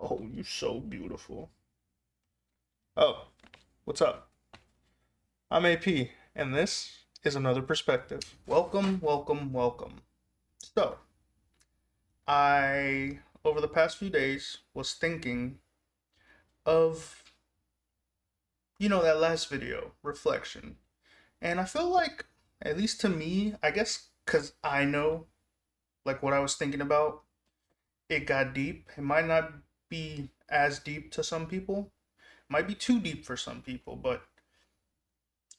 Oh, you're so beautiful. Oh, what's up? I'm AP, and this is another perspective. Welcome, welcome, welcome. So, over the past few days, was thinking of, that last video, reflection. And I feel like, at least to me, I guess because I know, like, what I was thinking about, it got deep. It might not be as deep to some people, might be too deep for some people, but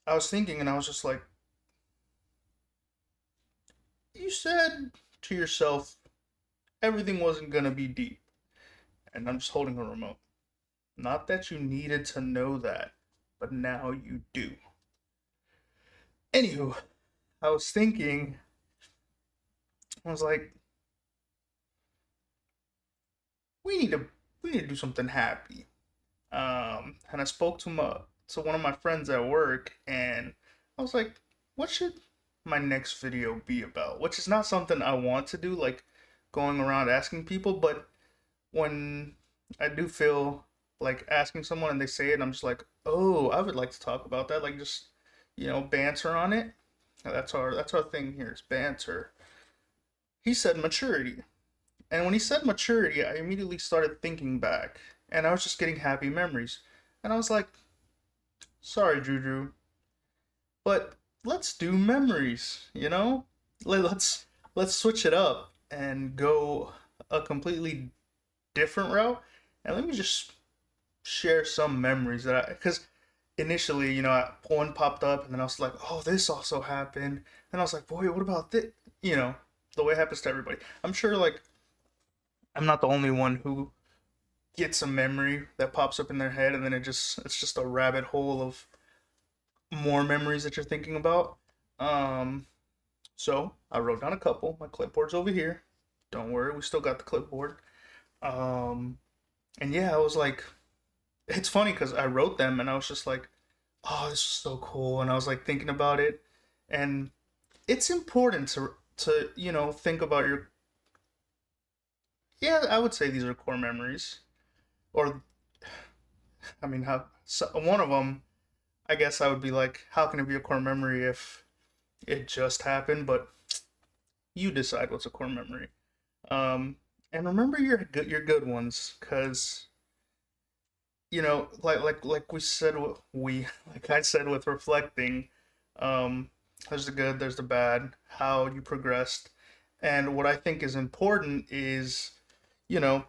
I was thinking and I was just like, you said to yourself everything wasn't gonna be deep. And I'm just holding a remote. Not that you needed to know that, but now you do. Anywho, I was thinking, I was like, we need to we need to do something happy. And I spoke to one of my friends at work, and I was like, what should my next video be about? Which is not something I want to do, like going around asking people, but when I do feel like asking someone and they say it, and I'm just like, oh, I would like to talk about that. Like just, banter on it. That's our thing here is banter. He said maturity. And when he said maturity, I immediately started thinking back. And I was just getting happy memories. And I was like, sorry, Juju, but let's do memories. Let's switch it up and go a completely different route. And let me just share some memories because initially, one popped up, and then I was like, oh, this also happened. And I was like, boy, what about this? You know, the way it happens to everybody. I'm sure, like, I'm not the only one who gets a memory that pops up in their head, and then it's just a rabbit hole of more memories that you're thinking about. Um, so I wrote down a couple. My clipboard's over here. Don't worry, we still got the clipboard. Um, and yeah, I was like, it's funny because I wrote them and I was just like, oh, this is so cool. And I was like thinking about it. And it's important to think about your, yeah, I would say these are core memories. Or, I mean, one of them, I guess I would be like, how can it be a core memory if it just happened? But you decide what's a core memory. Um, and remember your good ones, because like we said, we like I said with reflecting, um, there's the good, there's the bad, how you progressed, and what I think is important is, you know,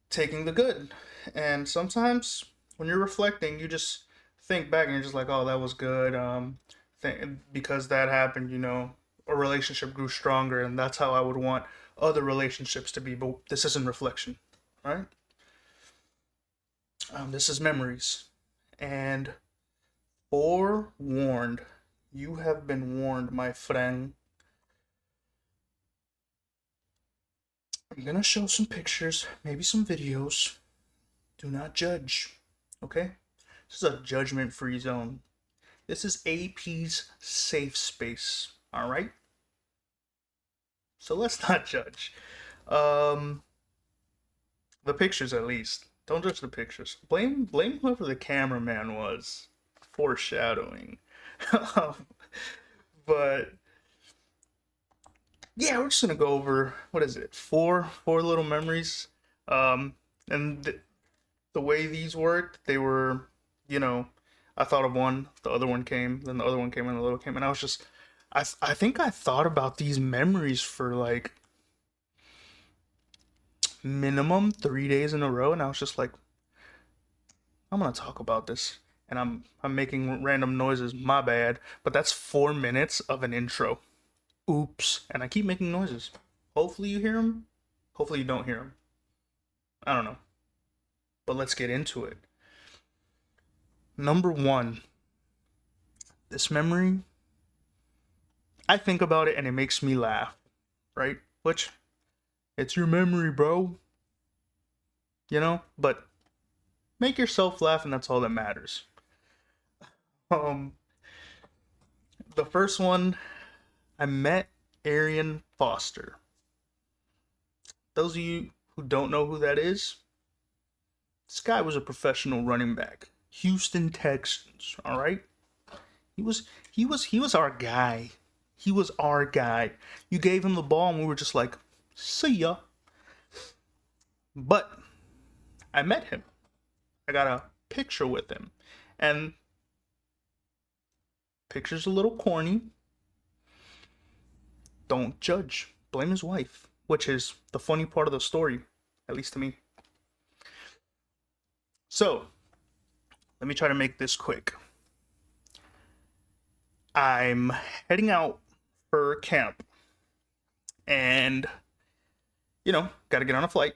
taking the good. And sometimes when you're reflecting, you just think back and you're just like, oh, that was good. Because that happened, a relationship grew stronger, and that's how I would want other relationships to be. But this isn't reflection, right? This is memories. And forewarned, you have been warned, my friend. I'm gonna show some pictures, maybe some videos. Do not judge, okay? This is a judgment free zone. This is AP's safe space, alright? So let's not judge. Um, the pictures at least. Don't judge the pictures. Blame whoever the cameraman was. Foreshadowing. But yeah, we're just gonna go over what is it? Four little memories. Um, and the way these worked, they were, you know, I thought of one, the other one came, then the other one came, and the other one came, and I was just, I think I thought about these memories for like minimum 3 days in a row, and I was just like, I'm gonna talk about this, and I'm making random noises. My bad, but that's 4 minutes of an intro. Oops, and I keep making noises. Hopefully you hear them. Hopefully you don't hear them. I don't know, but let's get into it. Number one, this memory, I think about it and it makes me laugh, right? Which, it's your memory, bro. But make yourself laugh, and that's all that matters. Um, the first one, I met Arian Foster. Those of you who don't know who that is, this guy was a professional running back. Houston Texans, all right? He was he was our guy. He was our guy. You gave him the ball and we were just like, "See ya." But I met him. I got a picture with him. And picture's a little corny. Don't judge. Blame his wife, which is the funny part of the story, at least to me. So, let me try to make this quick. I'm heading out for camp and, got to get on a flight.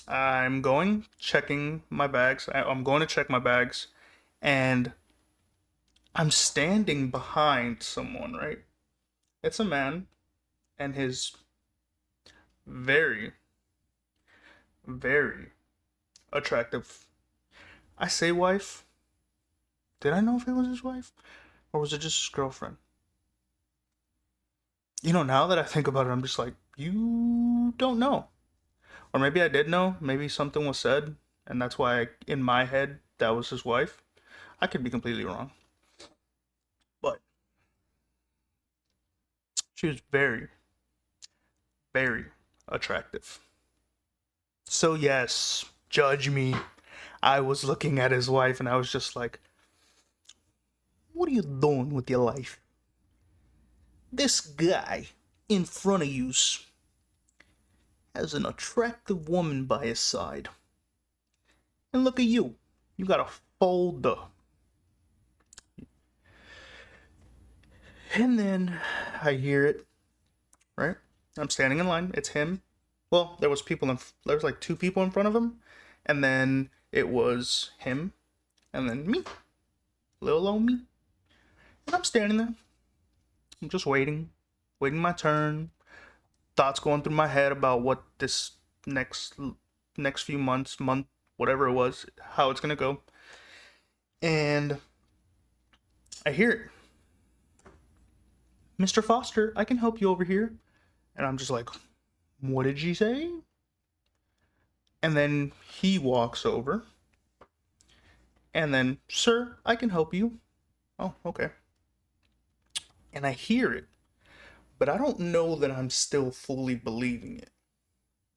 I'm going, checking my bags. I'm going to check my bags and I'm standing behind someone, right? It's a man and his very, very attractive. I say wife. Did I know if it was his wife? Or was it just his girlfriend? Now that I think about it, I'm just like, you don't know. Or maybe I did know. Maybe something was said, and that's why in my head, that was his wife. I could be completely wrong. But she was very, very attractive. So, yes, judge me. I was looking at his wife, and I was just like, what are you doing with your life? This guy in front of you has an attractive woman by his side. And look at you. You got a folder. And then I hear it, right? I'm standing in line. It's him. Well, there was like two people in front of him. And then it was him. And then me. Little old me. And I'm standing there. I'm just waiting my turn. Thoughts going through my head about what this next few month, whatever it was, how it's gonna go. And I hear it. Mr. Foster, I can help you over here. And I'm just like, what did she say? And then he walks over. And then, sir, I can help you. Oh, okay. And I hear it. But I don't know that I'm still fully believing it.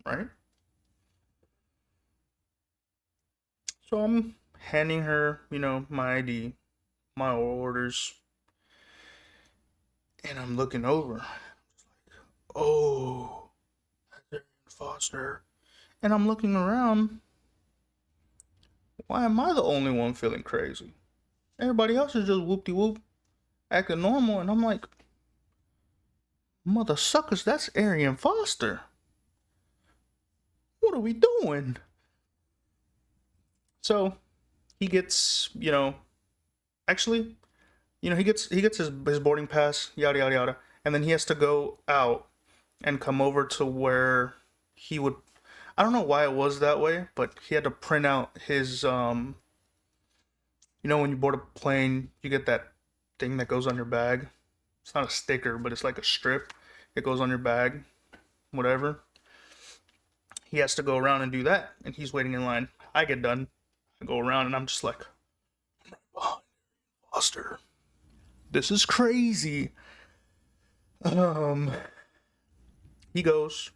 Right? So I'm handing her, my ID, my orders. And I'm looking over. Oh, Foster. And I'm looking around. Why am I the only one feeling crazy? Everybody else is just whoop-de-whoop, acting normal. And I'm like, mother suckers, that's Arian Foster. What are we doing? So he gets, actually, he gets his boarding pass, yada yada yada, and then he has to go out and come over to where he would. I don't know why it was that way, but he had to print out his when you board a plane, you get that thing that goes on your bag. It's not a sticker, but it's like a strip. It goes on your bag, whatever. He has to go around and do that, and he's waiting in line. I get done, I go around, and I'm just like, oh, Foster, this is crazy. He goes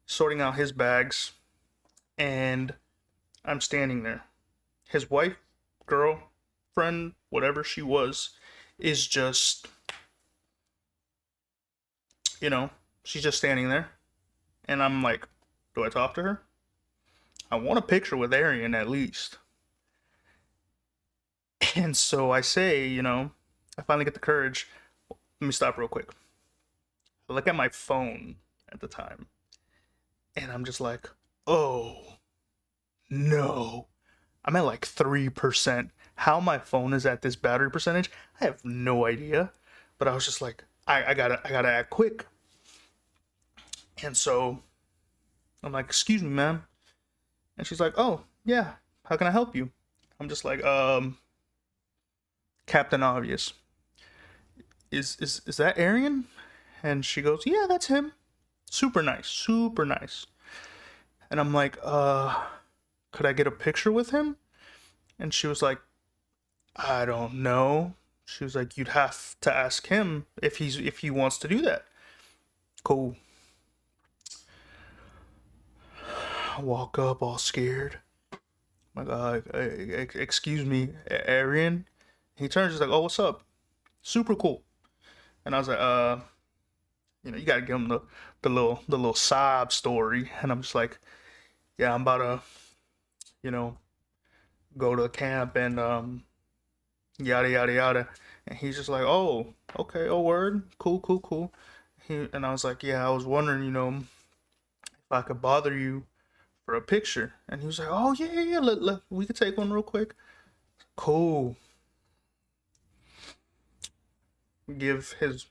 sorting out his bags, and I'm standing there. His wife, girlfriend, whatever she was, is just, she's just standing there. And I'm like, do I talk to her? I want a picture with Arian at least. And so I say, I finally get the courage. Let me stop real quick. I look at my phone at the time. And I'm just like, oh, no. I'm at like 3%. How my phone is at this battery percentage, I have no idea. But I was just like, I gotta act quick. And so I'm like, excuse me, ma'am. And she's like, oh, yeah, how can I help you? I'm just like, Captain Obvious. Is that Arian? And she goes, yeah, that's him. Super nice, super nice. And I'm like, could I get a picture with him? And she was like, I don't know. She was like, you'd have to ask him if he wants to do that. Cool. I walk up all scared. I'm like, excuse me, Arian. He turns, he's like, oh, what's up? Super cool. And I was like, you gotta give him the little sob story. And I'm just like, yeah, I'm about to, you know, go to camp and yada yada yada. And he's just like, oh, okay, oh word, cool, cool, cool. And I was like, yeah, I was wondering, if I could bother you for a picture. And he was like, oh yeah, yeah, yeah, we could take one real quick. Cool. Give his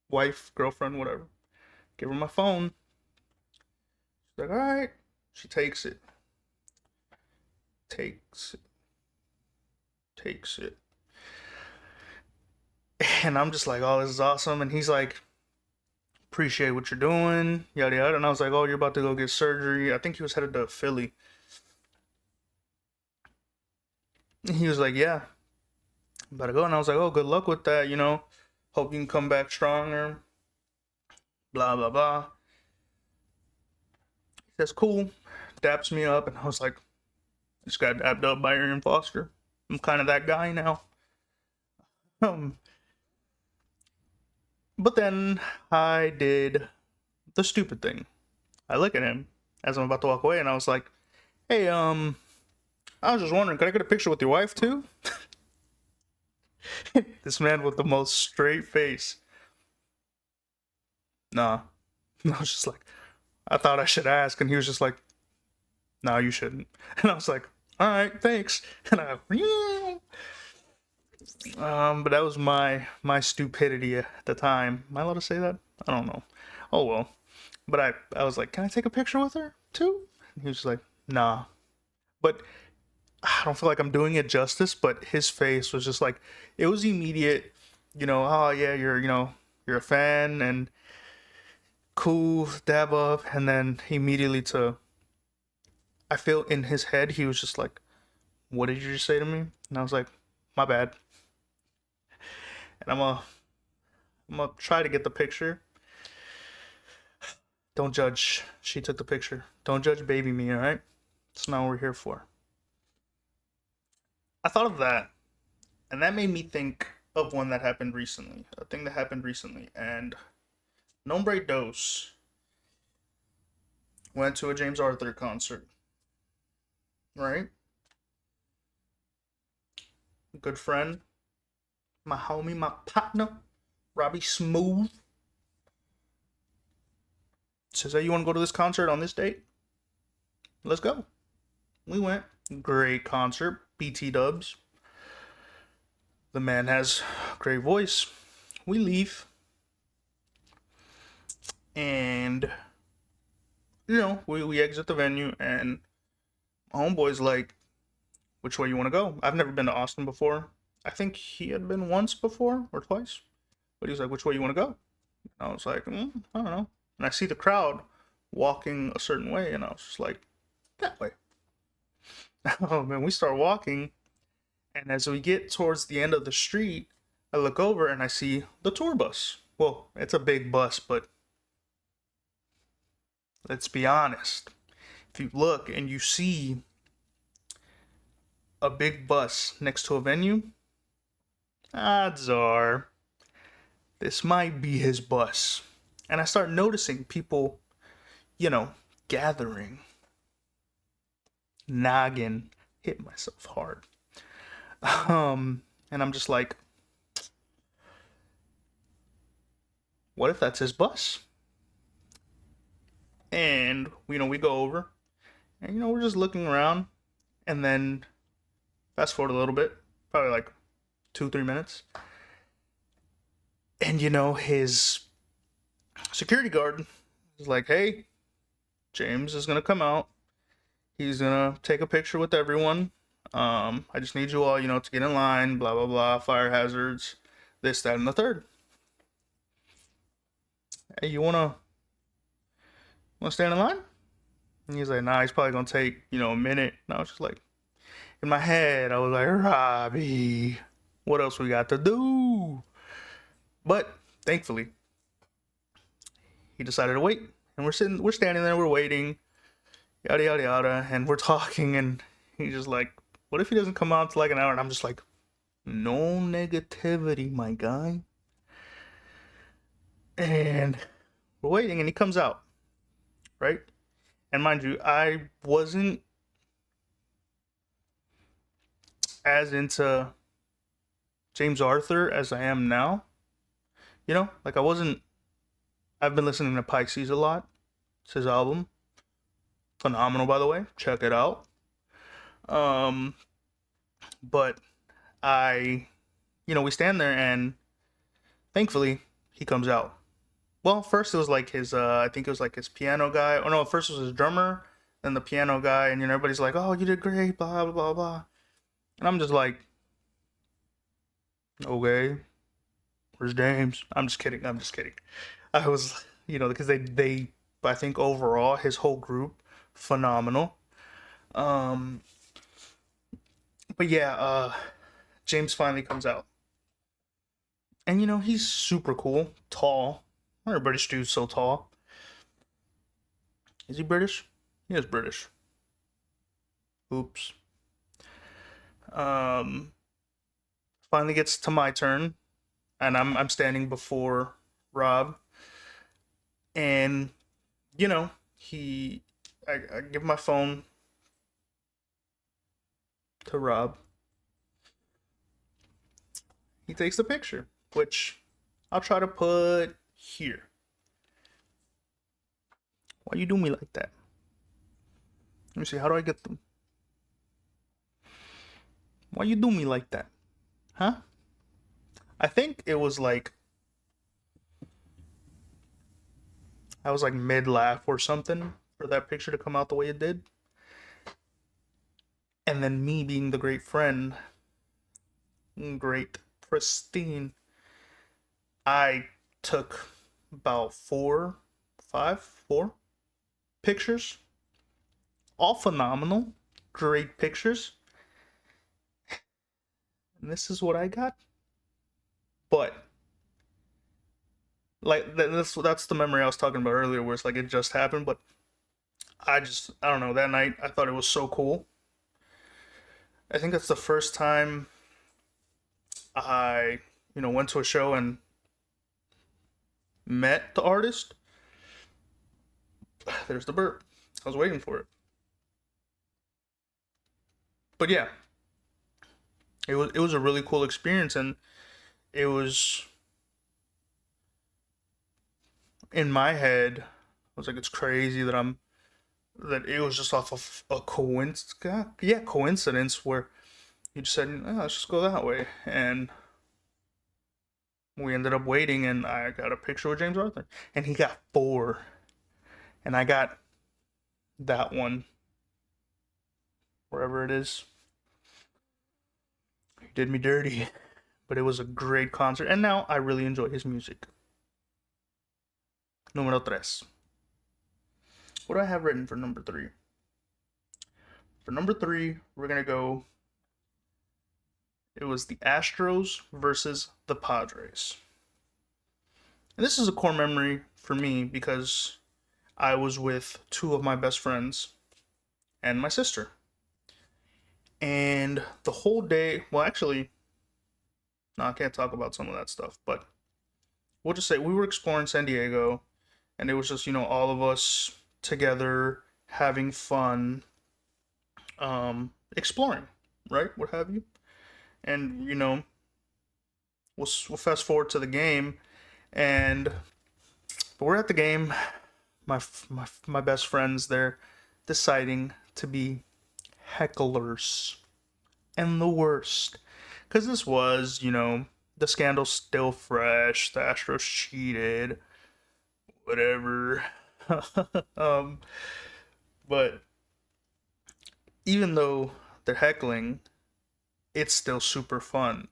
wife, girlfriend, whatever. Give her my phone. She's like, all right. She takes it. Takes it. Takes it. And I'm just like, oh, this is awesome. And he's like, appreciate what you're doing, yada yada. And I was like, oh, you're about to go get surgery. I think he was headed to Philly. And he was like, yeah, I'm about to go. And I was like, oh, good luck with that, Hope you can come back stronger. Blah, blah, blah. He says, cool. Daps me up. And I was like, just got dapped up by Arian Foster. I'm kind of that guy now. Um, but then I did the stupid thing. I look at him as I'm about to walk away, and I was like, hey, I was just wondering, could I get a picture with your wife too? This man with the most straight face. Nah. And I was just like, I thought I should ask, and he was just like, no, you shouldn't. And I was like, all right, thanks. And but that was my stupidity at the time. Am I allowed to say that? I don't know. Oh well. But I was like, can I take a picture with her too? And he was like, nah. But I don't feel like I'm doing it justice, but his face was just like, it was immediate, oh yeah, you're a fan and cool, dab up, and then immediately I feel in his head, he was just like, what did you just say to me? And I was like, my bad. And I'm gonna try to get the picture. Don't judge. She took the picture. Don't judge baby me, alright? That's not what we're here for. I thought of that, and that made me think of one that happened recently. A thing that happened recently. And Nombre Dos went to a James Arthur concert, right? Good friend, my homie, my partner, Robbie Smooth, says, hey, you want to go to this concert on this date? Let's go. We went. Great concert. BT dubs. The man has a great voice. We leave. And, we exit the venue, and my homeboy's like, which way you want to go? I've never been to Austin before. I think he had been once before or twice. But he was like, which way you want to go? And I was like, I don't know. And I see the crowd walking a certain way, and I was just like, that way. Oh man, we start walking, and as we get towards the end of the street, I look over and I see the tour bus. Well, it's a big bus, but let's be honest. If you look and you see a big bus next to a venue, odds are this might be his bus. And I start noticing people, gathering. Noggin. Hit myself hard. And I'm just like, what if that's his bus? And, we go over, and, we're just looking around, and then fast forward a little bit, probably like 2-3 minutes. And, his security guard is like, hey, James is going to come out. He's going to take a picture with everyone. I just need you all, to get in line, blah, blah, blah, fire hazards, this, that, and the third. Hey, you want to stand in line? And he's like, nah, he's probably gonna take, a minute. And I was just like, in my head, I was like, Robbie, what else we got to do? But thankfully, he decided to wait. And we're standing there, we're waiting, yada yada yada, and we're talking, and he's just like, what if he doesn't come out to like an hour? And I'm just like, no negativity, my guy. And we're waiting, and he comes out, right? And mind you, I wasn't as into James Arthur as I am now. Like I wasn't. I've been listening to Pisces a lot. It's his album, phenomenal by the way. Check it out. Um, but I, we stand there, and thankfully he comes out. Well, first it was like his, I think it was like his piano guy. Oh no, first it was his drummer, then the piano guy, and everybody's like, "Oh, you did great," blah blah blah blah. And I'm just like, okay, where's James? I'm just kidding. I'm just kidding. I was, because I think overall his whole group phenomenal. Um, but yeah, James finally comes out, and he's super cool, tall. Our British dude's so tall. Is he British? He is British. Oops. Um, Finally gets to my turn, and I'm standing before Rob, and he, I give my phone to Rob. He takes the picture, which I'll try to put here. Why you do me like that? Let me see. How do I get them? Why you do me like that? Huh? I think it was like I was like mid laugh or something for that picture to come out the way it did. And then me being the great friend, great pristine, I took about four pictures, all phenomenal, great pictures. And this is what I got. But like that's the memory I was talking about earlier, where it's like it just happened. But I don't know. That night I thought it was so cool. I think that's the first time I went to a show and met the artist. There's the burp. I was waiting for it. But yeah, it was a really cool experience, and it was in my head. I was like, it's crazy that it was just off of a coincidence where you just said, oh, let's just go that way, and we ended up waiting, and I got a picture with James Arthur, and he got four, and I got that one, wherever it is. He did me dirty, but it was a great concert, and now I really enjoy his music. Número tres. What do I have written for number three? For number three, we're gonna go. It was the Astros versus the Padres. And this is a core memory for me because I was with two of my best friends and my sister. And the whole day, well, actually, no, I can't talk about some of that stuff, but we'll just say we were exploring San Diego, and it was just, all of us together having fun, exploring, right? What have you. And, we'll fast forward to the game, and but we're at the game. My best friends, they're deciding to be hecklers, and the worst, because this was, the scandal's still fresh. The Astros cheated, whatever. um, but even though they're heckling, it's still super fun,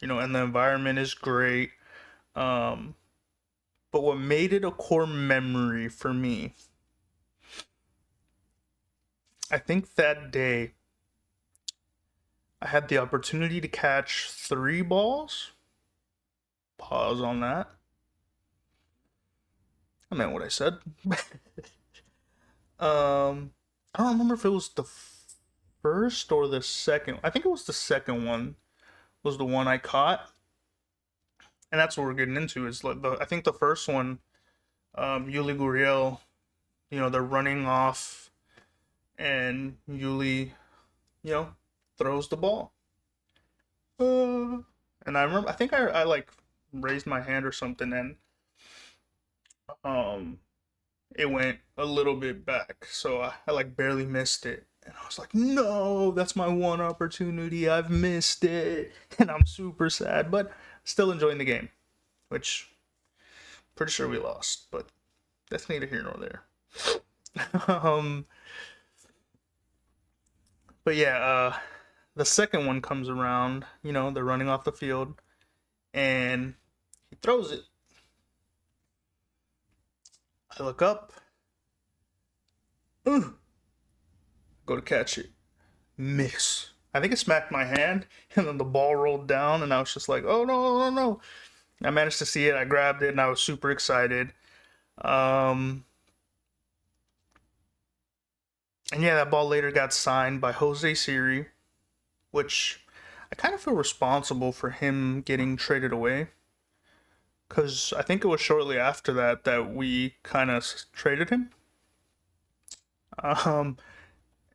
and the environment is great. Um, but what made it a core memory for me I think that day I had the opportunity to catch 3 balls. Pause on that. I meant what I said. I don't remember if it was the first or the second. I think it was the second one. Was the one I caught, and that's what we're getting into. Is like I think the first one, Yuli Gurriel. They're running off, and Yuli, you know, throws the ball. And I remember, I think I like raised my hand or something, and um, it went a little bit back, so I like barely missed it. And I was like, no, that's my one opportunity. I've missed it. And I'm super sad, but still enjoying the game, which pretty sure we lost, but that's neither here nor there. um, but yeah, the second one comes around, they're running off the field, and he throws it. I look up, go to catch it, miss. I think it smacked my hand, and then the ball rolled down, and I was just like, oh no, no, no. I managed to see it, I grabbed it, and I was super excited. Um, and yeah, that ball later got signed by Jose Siri, which I kind of feel responsible for him getting traded away. Because I think it was shortly after that we kind of traded him. Um,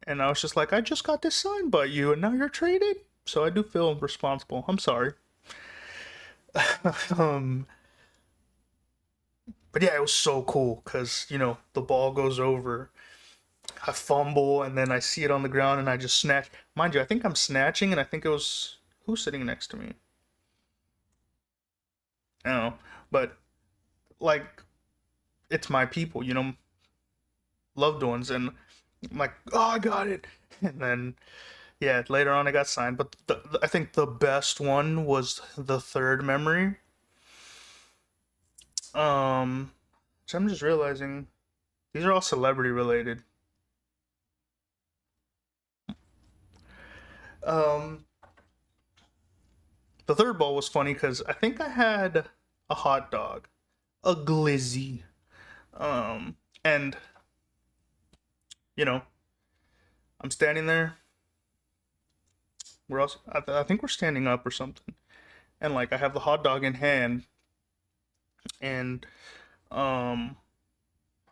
and I was just like, I just got this signed by you, and now you're traded. So I do feel responsible. I'm sorry. um, but yeah, it was so cool because the ball goes over, I fumble, and then I see it on the ground, and I just snatch. Mind you, I think I'm snatching, and I think it was who's sitting next to me. I don't know, but like it's my people, loved ones, and I'm like, oh, I got it, and then yeah, later on I got signed. But I think the best one was the third memory. Um, so I'm just realizing these are all celebrity related. Um, the third ball was funny because I think I had a hot dog, a glizzy, and you know, I'm standing there. We're also, I think we're standing up or something, and like I have the hot dog in hand, and um,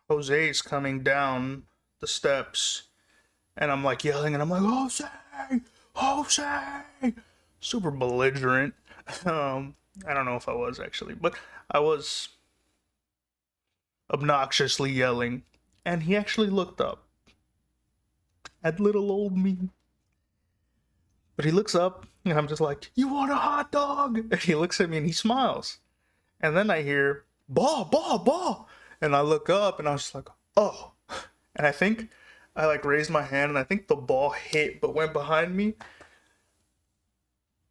Jose's coming down the steps, and I'm like yelling, and I'm like, Jose, Jose, super belligerent. I don't know if I was actually, but I was obnoxiously yelling, and he actually looked up at little old me. But he looks up, and I'm just like, "You want a hot dog?" And he looks at me and he smiles. And then I hear, "Ball, ball, ball!" And I look up, and I was just like, "Oh!" And I think I like raised my hand, and I think the ball hit but went behind me.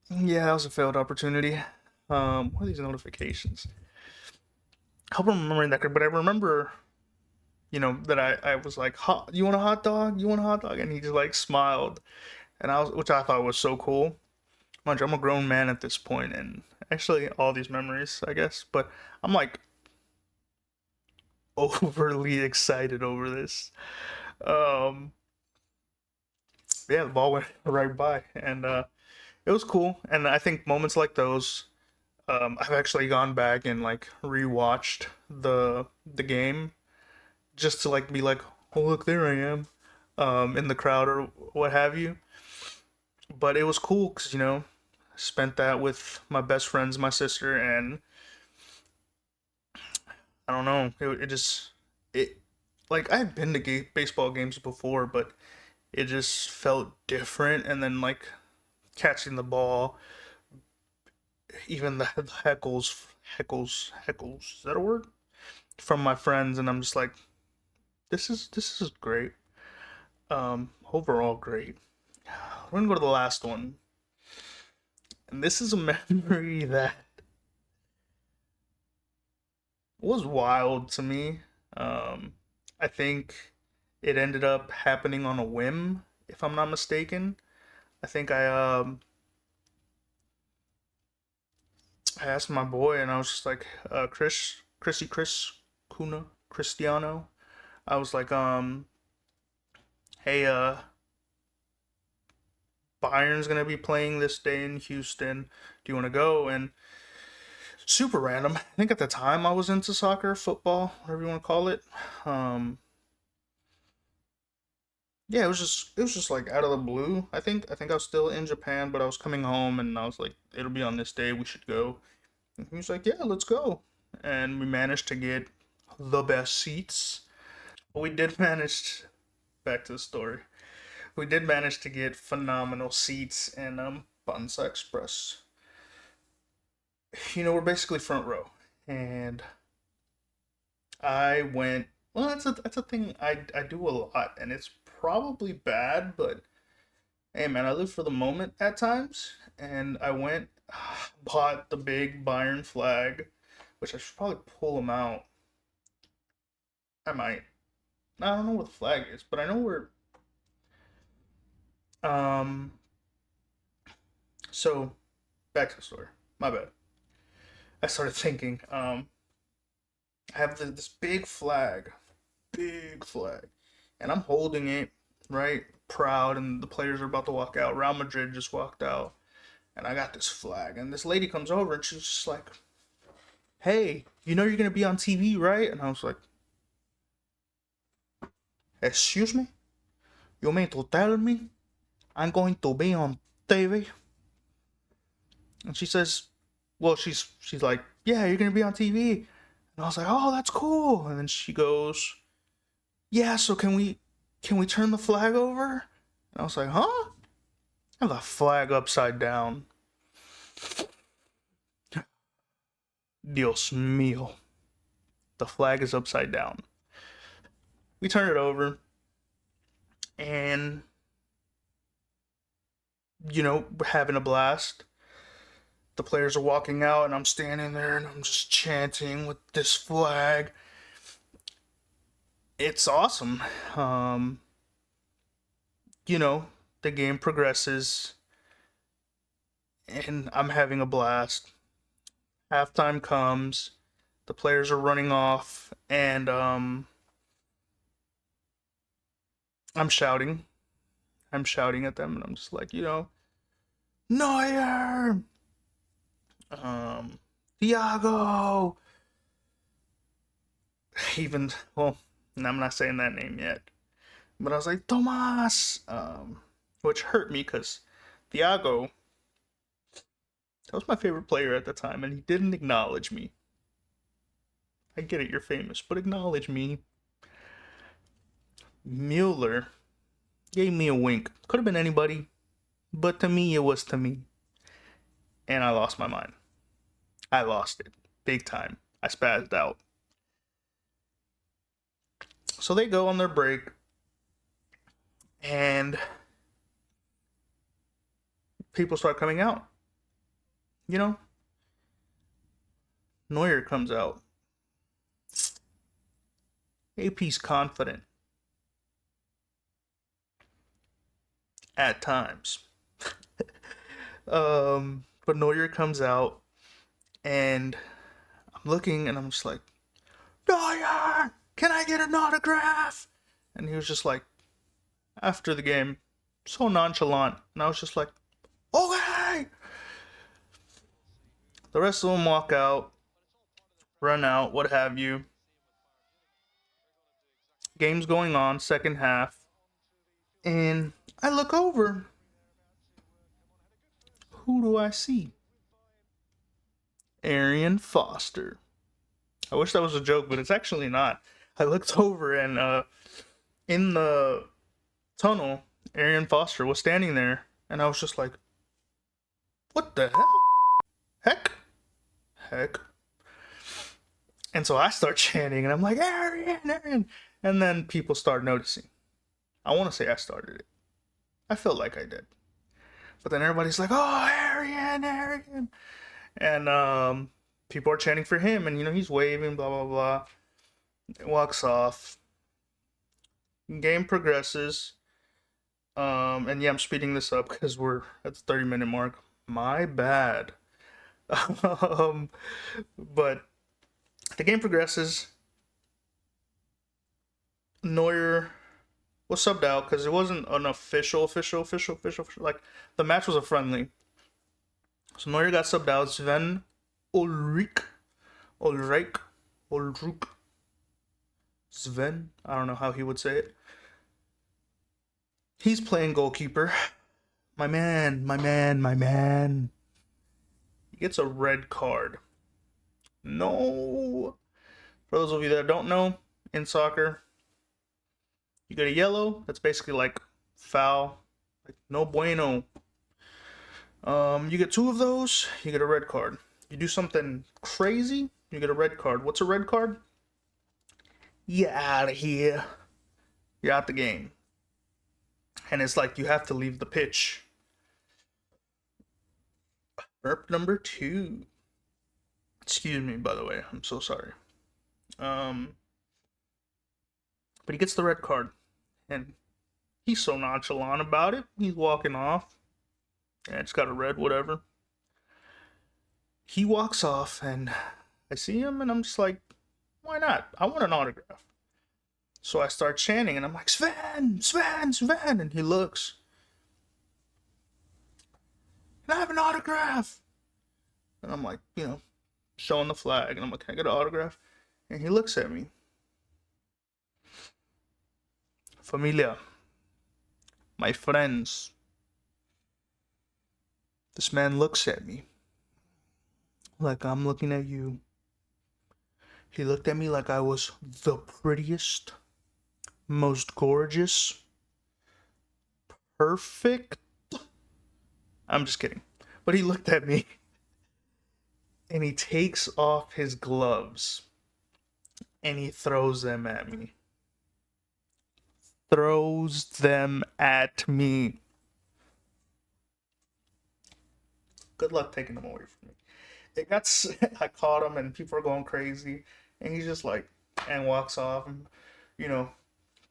Yeah, that was a failed opportunity. What are these notifications? I hope I'm remembering that, but I remember, that I was like, "You want a hot dog? You want a hot dog?" And he just like smiled, and which I thought was so cool. Mind you, I'm a grown man at this point, and actually all these memories, I guess, but I'm like overly excited over this. Um, yeah, the ball went right by, and it was cool. And I think moments like those, I've actually gone back and like rewatched the game just to like be like, oh look, there I am, in the crowd or what have you. But it was cool because spent that with my best friends, my sister, and I don't know, it just it like I've been to baseball games before, but it just felt different. And then like catching the ball, even the heckles, is that a word? From my friends, and I'm just like, this is great. Overall great. We're gonna go to the last one, and this is a memory that was wild to me. I think It ended up happening on a whim, if I'm not mistaken. I think I asked my boy, and I was just like, Chris Kuna Cristiano. I was like, hey, Bayern's gonna be playing this day in Houston. Do you want to go? And super random. I think at the time I was into soccer, football, whatever you want to call it. Um, yeah, it was just like out of the blue. I think I was still in Japan, but I was coming home, and I was like, it'll be on this day. We should go. And he was like, yeah, let's go. And we managed to get the best seats. But we did manage. Back to the story. We did manage to get phenomenal seats in Bansa Express. We're basically front row, and I went. Well, that's a thing I do a lot, and it's probably bad, but hey, man, I live for the moment at times, and I went, bought the big Bayern flag, which I should probably pull them out. I might. I don't know where the flag is, but I know where. Um. So back to the story. My bad. I started thinking. I have this big flag, and I'm holding it right, proud, and the players are about to walk out. Real Madrid just walked out, and I got this flag, and this lady comes over, and she's just like, "Hey, you're gonna be on TV, right?" And I was like, "Excuse me? You mean to tell me I'm going to be on TV?" And she says, "Well, she's like, yeah, you're gonna be on TV." And I was like, "Oh, that's cool." And then she goes, "Yeah, so can we turn the flag over?" And I was like, "Huh?" And the flag upside down. Dios mío. The flag is upside down. We turn it over, and we're having a blast. The players are walking out, and I'm standing there, and I'm just chanting with this flag. It's awesome. Um, you know, the game progresses, and I'm having a blast. Halftime comes, the players are running off, and I'm shouting. I'm shouting at them, and I'm just like, Neuer, um, Thiago. Even well, I'm not saying that name yet, but I was like Tomas, which hurt me because Thiago, that was my favorite player at the time, and he didn't acknowledge me. I get it, you're famous, but acknowledge me. Mueller gave me a wink. Could have been anybody, but to me, it was to me, and I lost my mind. I lost it big time. I spazzed out. So they go on their break, and people start coming out. You know, Neuer comes out. AP's confident at times. But Neuer comes out, and I'm looking, and I'm just like, Neuer, can I get an autograph? And he was just like, after the game, so nonchalant, and I was just like, okay. The rest of them walk out, run out, what have you. Game's going on, second half, and I look over. Who do I see? Arian Foster. I wish that was a joke, but it's actually not. I looked over, and in the tunnel, Arian Foster was standing there, and I was just like, what the hell? Heck? Heck. And so I start chanting, and I'm like, Arian, Arian. And then people start noticing. I want to say I started it. I felt like I did. But then everybody's like, oh, Arian, Arian. And people are chanting for him, and he's waving, blah, blah, blah. Walks off. Game progresses. And yeah, I'm speeding this up because we're at the 30-minute mark. My bad. um, but the game progresses. Neuer was subbed out because it wasn't an official. Like the match was a friendly. So Neuer got subbed out. Sven Ulrich, Ulrich, Ulrich, Sven. I don't know how he would say it. He's playing goalkeeper. My man. He gets a red card. No. For those of you that don't know, in soccer, you get a yellow. That's basically like foul. Like no bueno. You get two of those, you get a red card. You do something crazy, you get a red card. What's a red card? You're out of here. You're out the game. And it's like you have to leave the pitch. Burp number 2. Excuse me, by the way. I'm so sorry. But he gets the red card. And he's so nonchalant about it. He's walking off. And it's got a red, whatever. He walks off, and I see him, and I'm just like, why not? I want an autograph. So I start chanting, and I'm like, Sven, Sven, Sven. And he looks. Can I have an autograph? And I'm like, showing the flag. And I'm like, can I get an autograph? And he looks at me. Familia, my friends. This man looks at me like I'm looking at you. He looked at me like I was the prettiest, most gorgeous, perfect. I'm just kidding. But he looked at me and he takes off his gloves and he throws them at me. Throws them at me. Good luck taking them away from me. I caught him and people are going crazy. And he's just like, and walks off. And,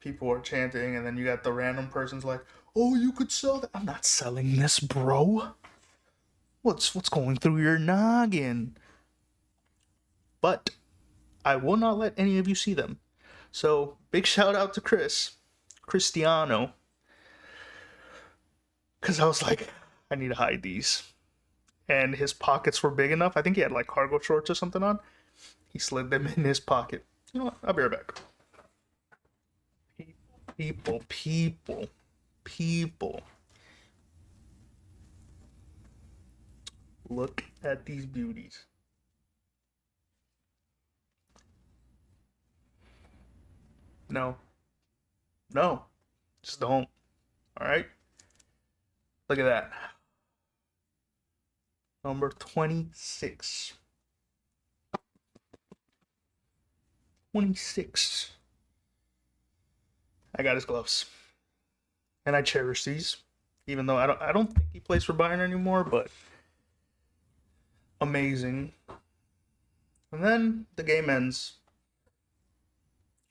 people are chanting. And then you got the random person's like, oh, you could sell that. I'm not selling this, bro. What's going through your noggin? But I will not let any of you see them. So big shout out to Cristiano. Because I was like, I need to hide these. And his pockets were big enough. I think he had like cargo shorts or something on. He slid them in his pocket. You know what? I'll be right back. People. Look at these beauties. No. Just don't. Alright? Look at that. Number 26. 26. I got his gloves. And I cherish these. Even though I don't think he plays for Bayern anymore, but amazing. And then the game ends.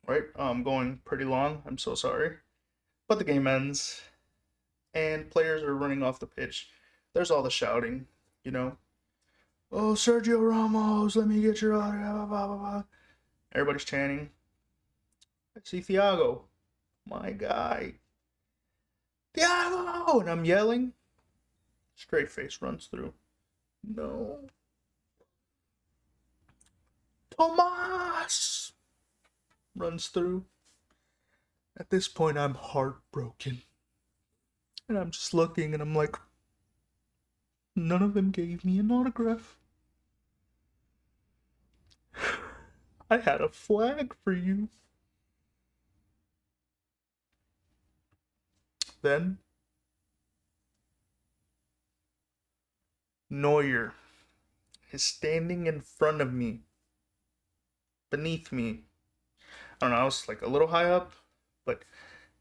Right? Going pretty long. I'm so sorry. But the game ends. And players are running off the pitch. There's all the shouting, Oh, Sergio Ramos, let me get your autograph, blah, blah, blah. Everybody's chanting. I see Thiago, my guy. Thiago! And I'm yelling. Straight face runs through. No. Tomas! Runs through. At this point, I'm heartbroken. And I'm just looking and I'm like, none of them gave me an autograph. I had a flag for you. Then, Neuer is standing in front of me, beneath me. I don't know, I was like a little high up, but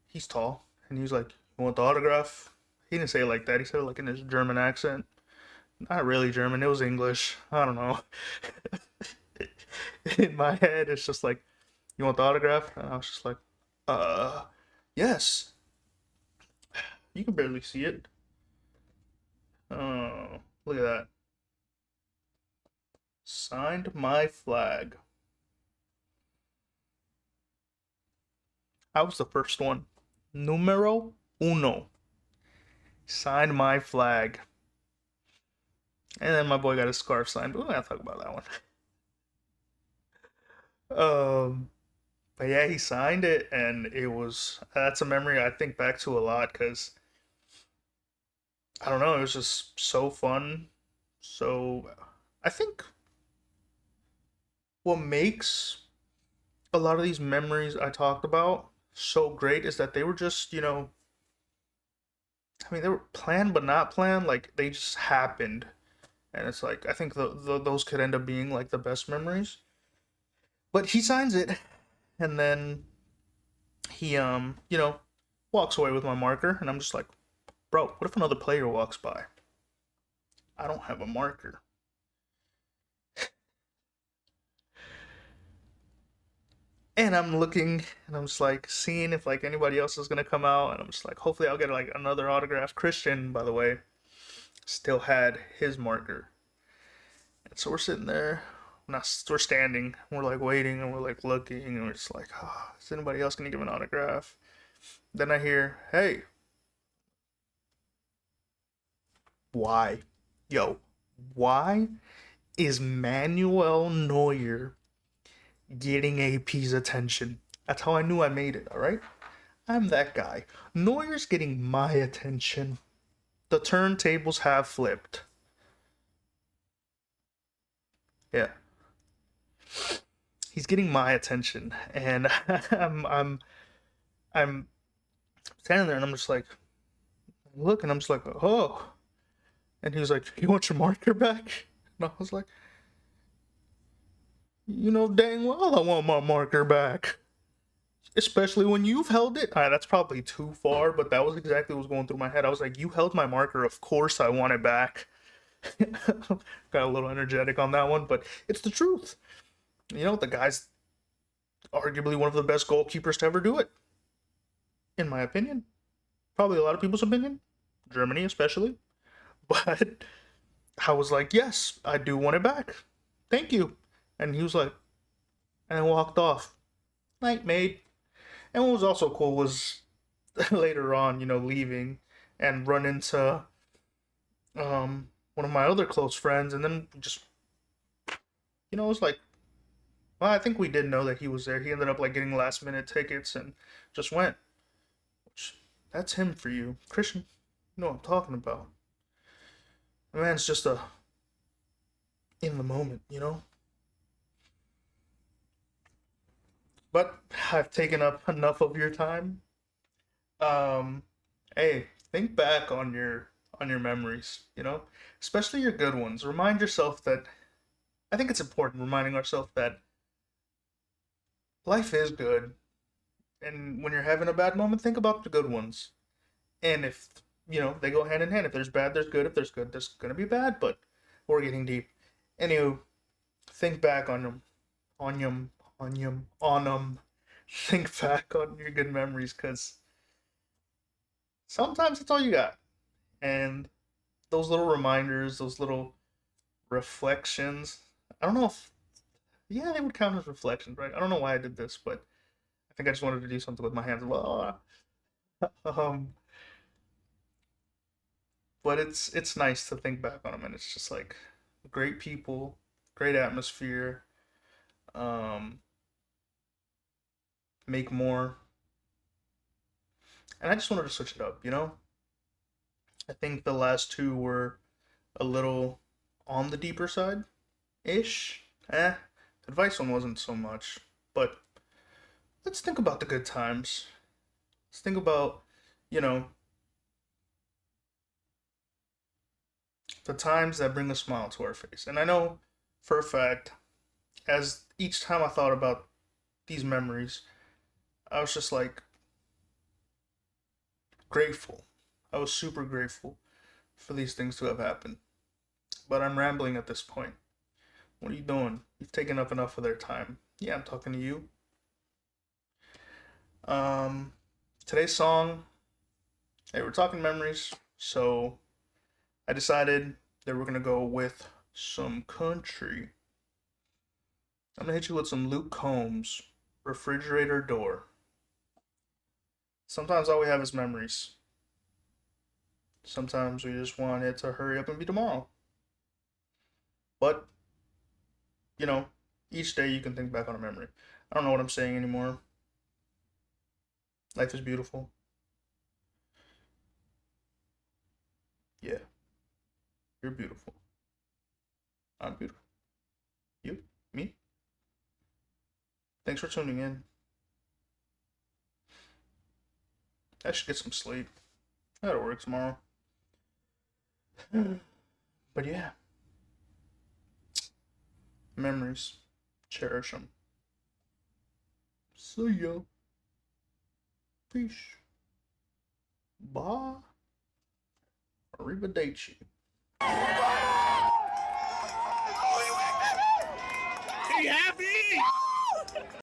he's tall. And he was like, you want the autograph? He didn't say it like that. He said it like in his German accent. Not really German, it was English. I don't know. In my head, it's just like, you want the autograph? And I was just like, Yes, you can barely see it. Oh, look at that. Signed my flag. I was the first one. Numero uno. Signed my flag. And then my boy got his scarf signed, but we're gonna talk about that one. But yeah, he signed it, and it was that's a memory I think back to a lot because I don't know, it was just so fun. So I think what makes a lot of these memories I talked about so great is that they were just, I mean, they were planned but not planned. Like they just happened, and it's like I think those could end up being like the best memories. But he signs it, and then he walks away with my marker, and I'm just like, bro, what if another player walks by? I don't have a marker. And I'm looking and I'm just like seeing if like anybody else is gonna come out, and I'm just like, hopefully I'll get like another autograph. Christian, by the way, still had his marker. And so we're sitting there, we're standing, we're like waiting, and we're like looking, and we're just like, oh, is anybody else gonna give an autograph? Then I hear, hey, why? Yo, why is Manuel Neuer getting AP's attention? That's how I knew I made it, alright? I'm that guy. Neuer's getting my attention. The turntables have flipped. Yeah. He's getting my attention. And I'm standing there and I'm just like look and I'm just like, oh. And he was like, you want your marker back? And I was like, you know dang well I want my marker back. Especially when you've held it. Alright, that's probably too far, but that was exactly what was going through my head. I was like, you held my marker, of course I want it back. Got a little energetic on that one, but it's the truth. The guy's arguably one of the best goalkeepers to ever do it, in my opinion. Probably a lot of people's opinion, Germany especially. But I was like, yes, I do want it back. Thank you. And he was like, and walked off. Night, mate. And what was also cool was later on, leaving and run into one of my other close friends, and then just it was like, well, I think we did know that he was there. He ended up like getting last minute tickets and just went. Which that's him for you, Christian. You know what I'm talking about. The man's just a in the moment. But I've taken up enough of your time. Um, hey, think back on your memories. Especially your good ones. Remind yourself that I think it's important reminding ourselves that life is good, and when you're having a bad moment, think about the good ones. And if they go hand in hand. If there's bad, there's good. If there's good, there's gonna be bad. But we're getting deep. Anywho, think back on them. Think back on your good memories, because sometimes that's all you got. And those little reminders, those little reflections. I don't know if yeah, they would count as reflections, right? I don't know why I did this, but I think I just wanted to do something with my hands. Um, but it's nice to think back on them, and it's just like great people, great atmosphere. Um, make more, and I just wanted to switch it up. I think the last two were a little on the deeper side ish. Advice one wasn't so much, but let's think about the good times. Let's think about, you know, the times that bring a smile to our face. And I know for a fact, as each time I thought about these memories, I was just like grateful. I was super grateful for these things to have happened. But I'm rambling at this point. What are you doing? You've taken up enough of their time. Yeah, I'm talking to you. Um, Today's song, hey, we're talking memories, so I decided that we're gonna go with some country. I'm gonna hit you with some Luke Combs, Refrigerator Door. Sometimes all we have is memories. Sometimes we just want it to hurry up and be tomorrow. But, you know, each day you can think back on a memory. I don't know what I'm saying anymore. Life is beautiful. Yeah, you're beautiful. I'm beautiful. You? Me? Thanks for tuning in. I should get some sleep. I gotta work tomorrow. But yeah, memories. Cherish them. See ya. Peace. Bye. Arrivederci. Are you happy?